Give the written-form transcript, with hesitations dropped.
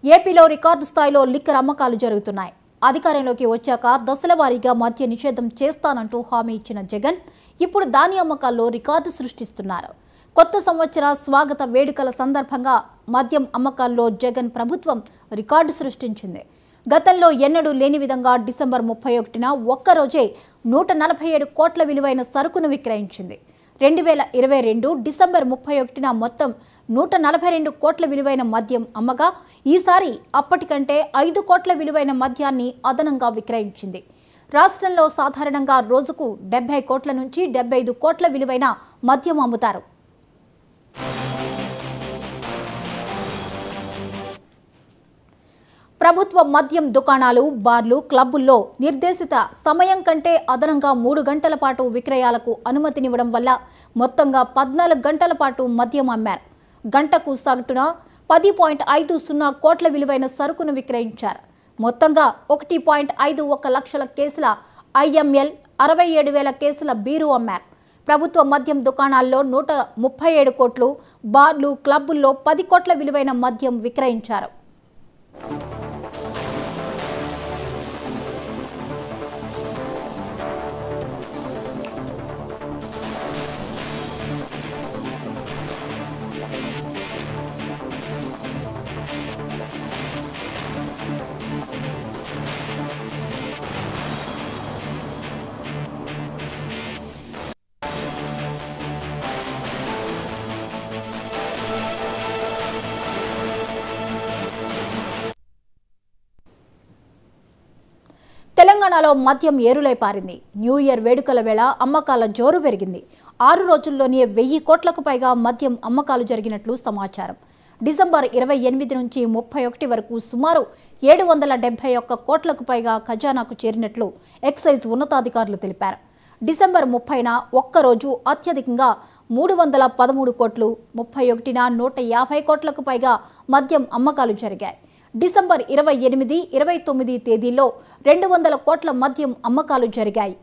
ఏపీలో రికార్డు స్థాయిలో లిక్కర్ అమ్మకాలు జరుగుతున్నాయి. అధికారంలోకి వచ్చాక దశల వారీగా మద్య నిషేధం చేస్తానంటూ హామీ ఇచ్చిన జగన్ ఇప్పుడు దాని అమ్మకాల్లో రికార్డు సృష్టిస్తున్నారు. కొత్త సంవత్సర స్వాగత వేడుకల సందర్భంగా మద్యం అమ్మకాల్లో జగన్ ప్రభుత్వం రికార్డు సృష్టించింది. గతంలో ఎన్నడూ లేని విధంగా డిసెంబర్ 31న ఒక్కరోజే 147 కోట్ల విలువైన సరుకును విక్రయించింది. 2022 డిసెంబర్ 31న మొత్తం 142 కోట్ల విలువైన మద్యం అమ్మగా ఈసారి అప్పటికంటే 5 కోట్ల విలువైన మద్యాన్ని అదనంగా విక్రయించింది. రాష్ట్రంలో సాధారణంగా రోజుకు 70 కోట్ల నుంచి 75 కోట్ల విలువైన మద్యం అమ్ముతారు. ప్రభుత్వ మద్యం దుకాణాలు, బార్లు, క్లబ్బుల్లో నిర్దేశిత సమయం కంటే అదనంగా 3 గంటల పాటు విక్రయాలకు అనుమతినివ్వడం వల్ల మొత్తంగా 14 గంటల పాటు మద్యం అమ్మారు. గంటకు సగటున 10.50 కోట్ల విలువైన సరుకును విక్రయించారు. మొత్తంగా 1.51 లక్షల కేసుల IML, 67,000 కేసుల బీరు అమ్మారు. ప్రభుత్వ మద్యం దుకాణాల్లో 137 కోట్లు, బార్లు, క్లబ్బుల్లో 10 కోట్ల విలువైన మద్యం విక్రయించారు. తెలంగాణలో మద్యం ఏరులై పారింది. న్యూ ఇయర్ వేడుకల వేళ అమ్మకాల జోరు పెరిగింది. 6 రోజుల్లోనే 1000 కోట్లకు పైగా మద్యం అమ్మకాలు జరిగినట్లు సమాచారం. డిసెంబర్ 28 నుంచి 31 వరకు సుమారు 771 కోట్లకు పైగా ఖజానాకు చేరినట్లు ఎక్సైజ్ ఉన్నతాధికారులు తెలిపారు. డిసెంబర్ 30న ఒక్కరోజు అత్యధికంగా 313 కోట్లు, 31న 150 కోట్లకు పైగా మద్యం అమ్మకాలు జరిగాయి. డిసెంబర్ 28, 29 తేదీల్లో 200 కోట్ల మద్యం అమ్మకాలు జరిగాయి.